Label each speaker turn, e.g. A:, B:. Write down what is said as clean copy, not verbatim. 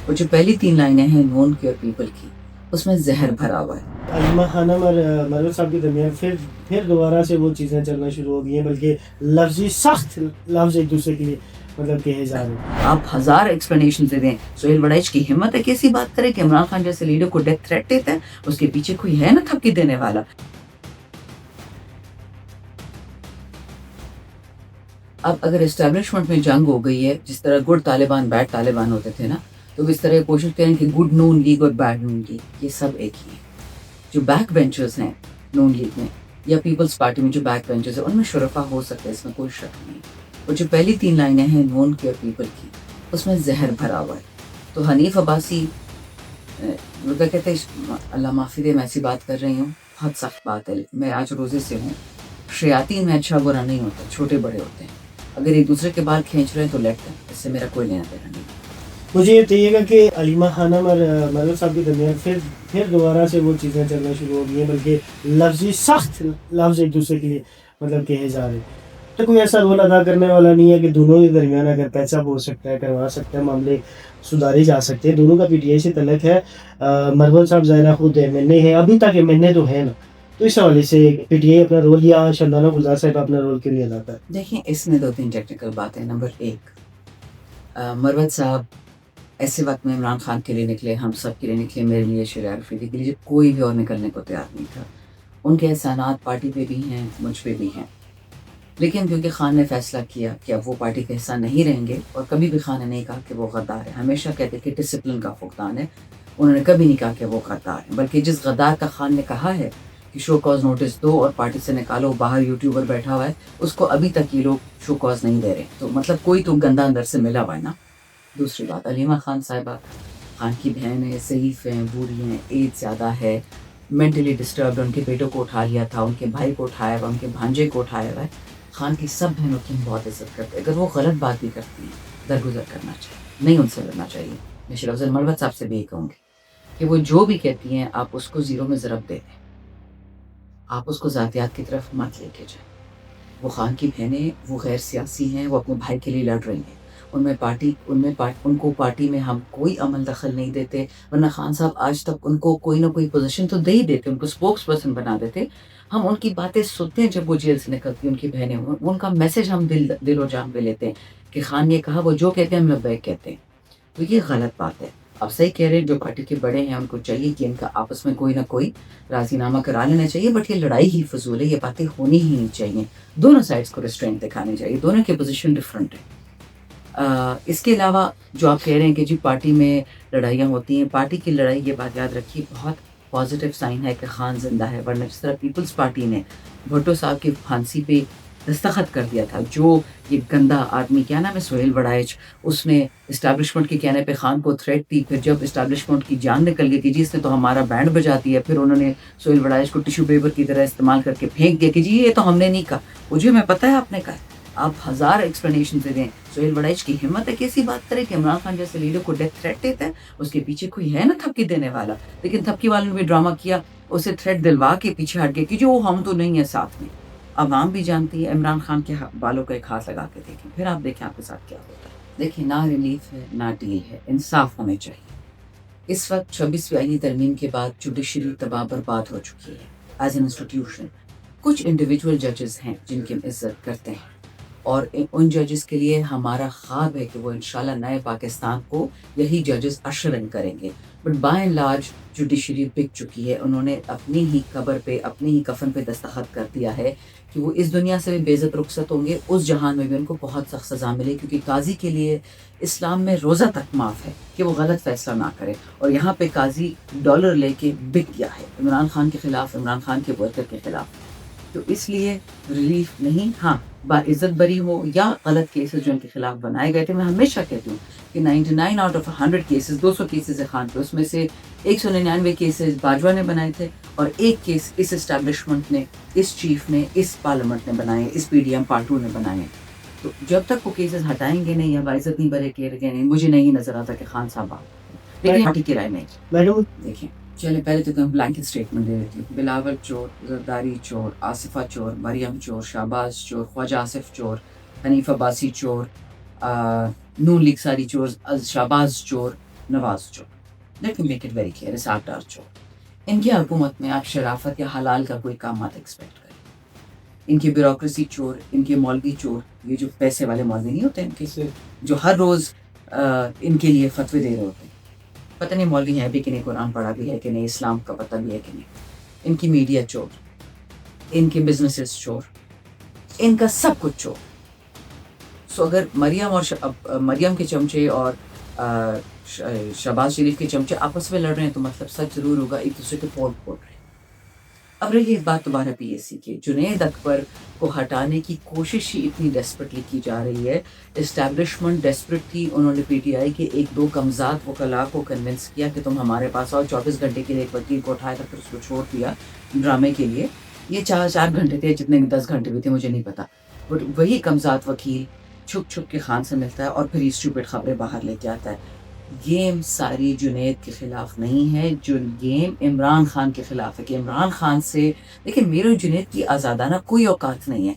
A: اور جو پہلی 3 لائنیں ہیں نون کیئر پیپل کی، اس میں زہر بھرا ہوا ہے۔
B: علیمہ خانم اور مروت صاحب کے درمیان پھر دوبارہ سے وہ چیزیں چلنا شروع ہو گئی ہیں، بلکہ لفظی سخت لفظ ایک دوسرے کے لیے مطلب کہے جا رہے ہیں۔
A: آپ ہزار ایکسپلینیشن دے دیں، سہیل وڑائچ کی ہمت ہے کیسی بات کرے کہ عمران خان جیسے لیڈر کو ڈیتھ تھریٹ دیتا ہے، اس کے پیچھے کوئی ہے نا تھپکی دینے والا۔ اب اگر اسٹیبلشمنٹ میں جنگ ہو گئی ہے، جس طرح گڈ طالبان بیڈ طالبان ہوتے تھے نا، تو اس طرح کوشش کریں کہ گڈ نون لیگ اور بیڈ نون لیگ یہ سب ایک ہی ہے۔ جو بیک بینچرز ہیں نون لیگ میں یا پیپلز پارٹی میں جو بیک بینچرز ہیں، ان میں شرفا ہو سکتے ہیں، اس میں کوئی شک نہیں۔ اور جو پہلی 3 لائنیں ہیں نون کیئر پیپل کی، اس میں زہر بھرا ہوا ہے۔ تو حنیف عباسی وہ کہتے ہیں، اللہ معافی دے میں ایسی بات کر رہی ہوں، بہت سخت بات ہے، میں آج روزے سے ہوں۔ شیاطین میں اچھا برا نہیں ہوتا، چھوٹے بڑے ہوتے ہیں، اگر ایک دوسرے کے بال کھینچ رہے ہیں تو لیٹ دیں، اس سے میرا کوئی لینا دینا نہیں۔
B: مجھے یہ چاہیے گا کہ علیمہ خانم اور مروت صاحب کے درمیان پھر دوبارہ سے وہ چیزیں چلنا شروع ہو گئی ہیں، بلکہ لفظی سخت لفظ ایک دوسرے کے لیے مطلب کہے جا رہے ہیں۔ تو کوئی ایسا رول ادا کرنے والا نہیں ہے کہ دونوں کے درمیان اگر پیچ اپ ہو سکتا ہے، کروا سکتا ہے، معاملے سدھارے جا سکتے ہیں۔ دونوں کا پی ٹی آئی سے تعلق ہے۔ مروت صاحب ظاہرہ خود ایم این اے ہے، ابھی تک ایم این اے تو ہے نا، تو اس حوالے سے پی ٹی آئی اپنا رول یا شردانہ گلزار صاحب اپنا رول کیوں نہیں ادا کرتا؟
A: دیکھیں، اس میں 2-3 ٹیکنیکل باتیں۔ نمبر 1، مروت صاحب ایسے وقت میں عمران خان کے لیے نکلے، ہم سب کے لیے نکلے، میرے لیے، شیریں عرفی کے لیے، کوئی بھی اور نکلنے کو تیار نہیں تھا۔ ان کے احسانات پارٹی پہ بھی ہیں، مجھ پہ بھی ہیں، لیکن کیونکہ خان نے فیصلہ کیا کہ اب وہ پارٹی کا حصہ نہیں رہیں گے، اور کبھی بھی خان نے نہیں کہا کہ وہ غدار ہے، ہمیشہ کہتے کہ ڈسپلن کا فقدان ہے، انہوں نے کبھی نہیں کہا کہ وہ غدار ہے، بلکہ جس غدار کا خان نے کہا ہے کہ شو کاز نوٹس دو اور پارٹی سے نکالو، باہر یوٹیوبر بیٹھا ہوا ہے، اس کو ابھی تک یہ لوگ شو کاز نہیں دے رہے، تو مطلب کوئی تو گندا اندر سے ملا ہوا ہے نا۔ دوسری بات، علیمہ خان صاحبہ خان کی بہن ہے، ضعیف ہیں، بوڑھی ہیں، ایج زیادہ ہے، مینٹلی ڈسٹربڈ، ان کے بیٹوں کو اٹھا لیا تھا، ان کے بھائی کو اٹھایا ہوا، ان کے بھانجے کو اٹھایا ہوا ہے۔ خان کی سب بہنوں کی ہم بہت عزت کرتے ہیں، اگر وہ غلط بات بھی کرتی ہیں درگزر کرنا چاہیے، نہیں ان سے لڑنا چاہیے۔ میں شیریں افضل مروت صاحب سے بھی یہ کہوں گی کہ وہ جو بھی کہتی ہیں آپ اس کو زیرو میں ضرب دے دیں، آپ اس کو ذاتیات کی طرف مت لے کے جائیں۔ وہ خان کی بہنیں، وہ غیر سیاسی ہیں، وہ اپنے بھائی کے لیے لڑ رہی ہیں، ان کو پارٹی میں ہم کوئی عمل دخل نہیں دیتے، ورنہ خان صاحب آج تک ان کو کوئی نہ کوئی پوزیشن تو دے ہی دیتے، ان کو اسپوکس پرسن بنا دیتے۔ ہم ان کی باتیں سنتے ہیں جب وہ جیل سے نکلتی ہیں، ان کی بہنیں، ان کا میسج ہم دل و جان پہ لیتے ہیں کہ خان نے کہا، وہ جو کہتے ہیں ہم لبیک کہتے ہیں، تو یہ غلط بات ہے۔ آپ صحیح کہہ رہے ہیں، جو پارٹی کے بڑے ہیں ان کو چاہیے کہ ان کا آپس میں کوئی نہ کوئی راضی نامہ کرا لینا چاہیے، بٹ یہ لڑائی ہی فضول ہے، یہ باتیں ہونی ہی نہیں چاہیے، دونوں سائڈز کو ریسٹرینٹ دکھانے چاہیے، دونوں کی پوزیشن ڈفرینٹ ہے۔ اس کے علاوہ جو آپ کہہ رہے ہیں کہ جی پارٹی میں لڑائیاں ہوتی ہیں، پارٹی کی لڑائی، یہ بات یاد رکھیے، بہت پازیٹیو سائن ہے کہ خان زندہ ہے، ورنہ جس طرح پیپلز پارٹی نے بھٹو صاحب کی پھانسی پہ دستخط کر دیا تھا، جو یہ گندا آدمی، کیا نام ہے، سہیل وڑائچ، اس نے اسٹیبلشمنٹ کے کہنے پہ خان کو تھریٹ دی، پھر جب اسٹیبلشمنٹ کی جان نکل گئی کہ جی اس نے تو ہمارا بینڈ بجا دیا، پھر انہوں نے سہیل وڑائچ کو ٹیشو پیپر کی طرح استعمال کر کے پھینک دیا کہ جی یہ تو ہم نے نہیں کہا، مجھے میں پتہ ہے آپ نے کہا ہے۔ آپ ہزار ایکسپلینیشن دے دیں، سہیل وڑائچ کی ہمت ہے کیسی بات کرے کہ عمران خان جیسے لیڈر کو ڈیتھ تھریٹ دیتا ہے، اس کے پیچھے کوئی ہے نا تھپکی دینے والا، لیکن تھپکی والوں نے بھی ڈرامہ کیا، اسے تھریٹ دلوا کے پیچھے ہٹ گئے کہ جو ہم تو نہیں ہیں ساتھ میں۔ عوام بھی جانتی ہے، عمران خان کے بالوں کا ایک ہاتھ لگا کے دیکھیں، پھر آپ دیکھیں آپ کے ساتھ کیا ہوتا ہے۔ دیکھیں، نہ ریلیف ہے نہ ڈیل ہے، انصاف ہونے چاہیے۔ اس وقت 26ویں آئینی ترمیم کے بعد جوڈیشری تباہ برباد ہو چکی ہے ایز این انسٹیٹیوشن۔ کچھ انڈیویجول ججز ہیں جن کی ہم عزت کرتے ہیں، اور ان ججز کے لیے ہمارا خواب ہے کہ وہ انشاءاللہ نئے پاکستان کو یہی ججز اشر ان کریں گے، but by and large judiciary بک چکی ہے، انہوں نے اپنی ہی قبر پہ، اپنی ہی کفن پہ دستخط کر دیا ہے کہ وہ اس دنیا سے بھی بے عزت رخصت ہوں گے، اس جہان میں بھی ان کو بہت سخت سزا ملے، کیونکہ قاضی کے لیے اسلام میں روزہ تک معاف ہے کہ وہ غلط فیصلہ نہ کرے، اور یہاں پہ قاضی ڈالر لے کے بک گیا ہے عمران خان کے خلاف، عمران خان کے ورکر کے خلاف، تو اس لیے ریلیف نہیں۔ ہاں، باعزت بری ہو یا غلط کیسز جو ان کے خلاف بنائے گئے تھے، میں ہمیشہ کہتی ہوں کہ 99 آؤٹ آف 100 کیسز، 200 کیسز ہے خان پہ، اس میں سے 199 کیسز باجوہ نے بنائے تھے، اور ایک کیس اس اسٹیبلشمنٹ نے، اس چیف نے، اس پارلیمنٹ نے بنائے، اس پی ڈی ایم پارٹو نے بنائے۔ تو جب تک وہ کیسز ہٹائیں گے نہیں یا باعزت نہیں برے کیے گئے نہیں، مجھے نہیں نظر آتا کہ خان صاحب آپ، لیکن پارٹی کی رائے نہیں۔ دیکھیں، چلیں پہلے تو میں بلینکٹ اسٹیٹمنٹ دے دیتی ہوں۔ بلاول چور، زرداری چور، آصفہ چور، مریم چور، شہباز چور، خواجہ آصف چور، حنیف عباسی چور، نون لیگ ساری چور، شہباز چور، نواز چور. Let me make it very clear, Ishaq Dar چور. ان کی حکومت میں آپ شرافت یا حلال کا کوئی کام مت ایکسپیکٹ کریں. ان کی بیوروکریسی چور، ان کے مولوی چور، یہ جو پیسے والے مولوی نہیں ہوتے ان کے، جو ہر روز ان کے لیے فتوے دے رہے ہوتے ہیں. پتہ نہیں مولوی ہیں بھی کہ نہیں، قرآن پڑھا بھی ہے کہ نہیں، اسلام کا پتہ بھی ہے کہ نہیں. ان کی میڈیا چور، ان کے بزنسز چور، ان کا سب کچھ چور. سو اگر مریم اور مریم کے چمچے اور شہباز شریف کے چمچے آپس میں لڑ رہے ہیں تو مطلب سچ ضرور ہوگا، ایک دوسرے کے پول پھوڑ رہے ہیں. اب رہی ایک بات دوبارہ پی ایس سی کی، جنید اکبر کو ہٹانے کی کوشش ہی اتنی ڈیسپریٹلی کی جا رہی ہے. اسٹیبلشمنٹ ڈیسپریٹ تھی، انہوں نے پی ٹی آئی کے ایک دو کمزاد وکلاء کو کنونس کیا کہ تم ہمارے پاس آؤ. 24 گھنٹے کے لیے ایک وکیل کو اٹھایا تھا، پھر اس کو چھوڑ دیا ڈرامے کے لیے. یہ 4 گھنٹے تھے، جتنے 10 گھنٹے بھی تھے مجھے نہیں پتا. بٹ وہی کمزاد وکیل چھپ چھپ کے خان سے ملتا ہے اور پھر یہ اسٹوپڈ خبریں باہر لے کے آتا ہے. گیم ساری جنید کے خلاف نہیں ہے، جو گیم عمران خان کے خلاف ہے کہ عمران خان سے، لیکن میرے جنید کی آزادانہ کوئی اوقات نہیں ہے.